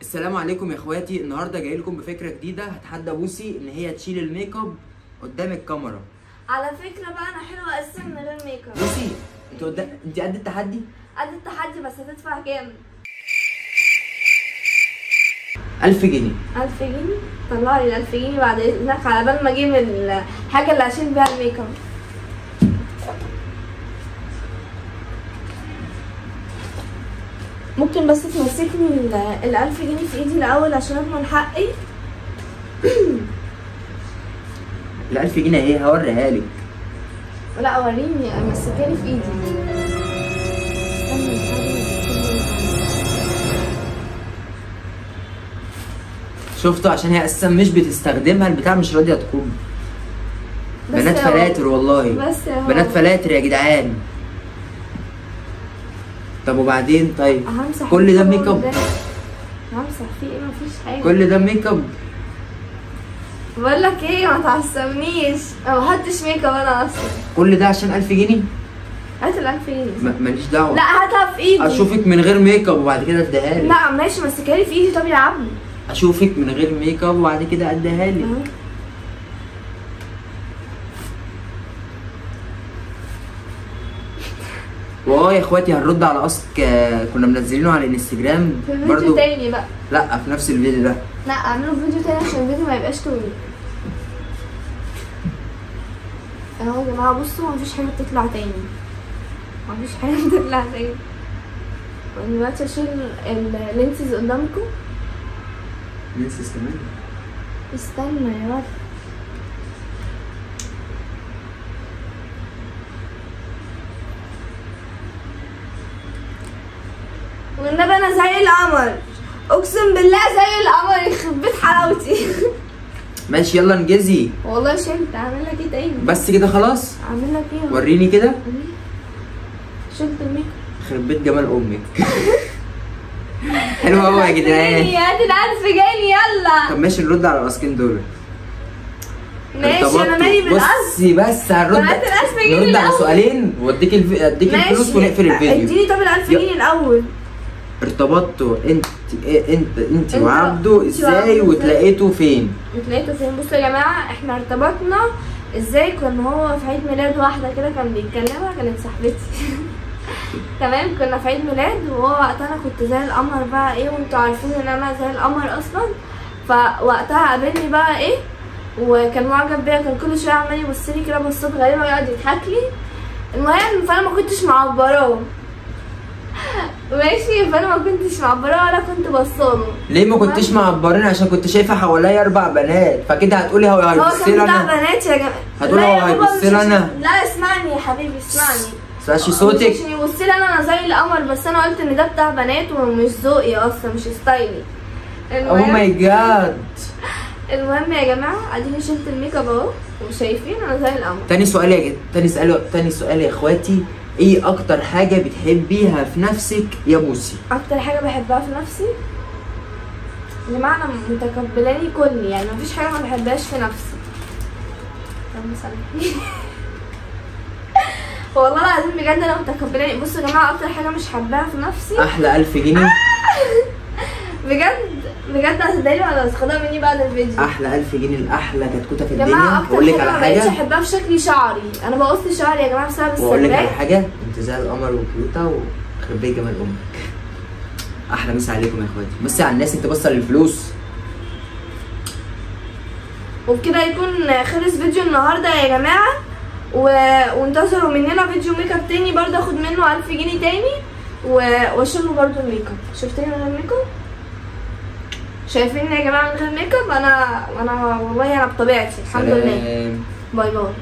السلام عليكم يا اخواتي. النهارده جاي لكم بفكره جديده. هتحدى بوسي ان هي تشيل الميك اب قدام الكاميرا. على فكره بقى انا حلوه اساسا من غير ميك اب. بوسي انت قد التحدي؟ قد التحدي، بس هتدفع كام؟ 1000 جنيه. 1000 جنيه؟ طلع لي ال 1000 جنيه بعد اذنك على بال ما اجيب الحاجه اللي هشيل بيها الميك اب. ممكن بس تمسكني ال 1000 جنيه في ايدي الاول عشان اضمن حقي؟ ال 1000 جنيه ايه؟ هوريها لك. لا وريني، مسكاني في ايدي. شفتوا؟ عشان هي اساسا مش بتستخدمها، البتاع مش راضيه تقوم. بنات فلاتر والله، بس بنات فلاتر يا جدعان. طب وبعدين؟ طيب همسح كل ده ميك اب؟ همسح فيه ايه؟ مفيش حاجه. كل ده ميك اب؟ بقول لك ايه، ما تعصبنيش، انا ما حطيتش ميك اب انا اصلا. كل ده عشان 1000 جنيه؟ هات ال 1000 جنيه. ماليش دعوه. لا هاتها في ايدي. اشوفك من غير ميك اب وبعد كده اديها لك. لا ماشي، مسكها في ايدي. طب يا عم اشوفك من غير ميك اب وبعد كده اديها لك. يا اخواتي هنرد على اسك كنا منزلينه على الانستجرام في برضو. فيديو تاني بقى. لا في نفس الفيديو ده. لا اعمله فيديو تاني عشان الفيديو ما يبقاش طويل. اهو يا جماعه بصوا، مفيش حاجه بتطلع تاني، مفيش حاجه بتطلع تاني. دلوقتي اشيل اللينسز قدامكم. لينسز كمان؟ استنى يا ولد. والنبي انا زي القمر، اقسم بالله زي القمر، يخرب بيت حلاوتي. ماشي يلا انجزي. والله شلت. اعمل لك ايه تاني؟ بس كده خلاص؟ اعمل لك ايه؟ وريني كده. شلت الميك اب. يخرب بيت جمال امك. حلو قوي يا جدعان. هات ال 1000 جنيه يلا. طب ماشي نرد على الاسكين دول. ماشي انا مالي بالقصد. بصي بس هنرد. هات ال 1000 جنيه نرد على الأول. سؤالين واديك اديك الفلوس ونقفل الفيديو. اديني طب ال 1000 جنيه الاول. ارتبطتوا انت وعبده ازاي وتلاقيتوا فين؟ اتلاقيتوا فين؟ بصوا يا جماعه، احنا ارتبطنا ازاي؟ كان هو في عيد ميلاد واحده كده كان بيتكلمها، كانت صاحبتي. تمام، كنا في عيد ميلاد وهو وقتها انا كنت زي القمر بقى ايه، وانتوا عارفين ان انا زي القمر اصلا. فوقتها قابلني بقى ايه، وكان معجب بيا، كان كل شويه عمال يبص لي كده بصات غريبه ويقعد يضحك لي. المهم فانا ما كنتش معبراه. ماشي، فانا ما كنتش معبراه ولا كنت بصاله. ليه ما كنتش معبرين؟ عشان كنت شايفه حواليا 4 بنات، فكده هتقولي هو هيبص لي انا. هو كان بتاع بنات يا جماعه. هتقولي هو هيبص لي انا. لا اسمعني يا حبيبي، اسمعني. سمعتي صوتك؟ مش عشان يبص لي انا زي القمر، بس انا قلت ان ده بتاع بنات ومش ذوقي اصلا، مش ستايلي. اوه ماي جاد. المهم يا جماعه، اديني شلت الميك اب اهو وشايفين انا زي القمر. تاني سؤال يا اخواتي، ايه اكتر حاجه بتحبيها في نفسك يا بوسي؟ اكتر حاجه بحبها في نفسي يا جماعه، انا متقبلاني كلي، يعني مفيش حاجه ما بحبهاش في نفسي. اللهم صل. والله العظيم بجد انا متقبلاني. بصوا يا جماعه، اكتر حاجه مش حباها في نفسي احلى 1000 جنيه. بجد هتضايقني ولا هتاخدها مني بعد الفيديو؟ احلى 1000 جنيه الاحلى كتكوته في يا جماعه الدنيا. بقول لك على حاجه، ما بقتش احبها في شكلي شعري، انا بقص شعري يا جماعه بسبب السباك. بقول لك على حاجه، انت زي القمر وكيوته ويخرب بيت جمال امك. احلى مسا عليكم يا اخواتي. بصي على الناس، انت بص للفلوس. وبكده يكون خلص فيديو النهارده يا جماعه، وانتظروا مننا فيديو ميك اب تاني برضه، اخد منه 1000 جنيه تاني واشيل له برضه الميك اب. شفتني من غير ميك اب؟ شايفيني يا جماعه من غير ميك اب؟ انا والله انا بطبيعتي الحمد لله. سلام. باي باي.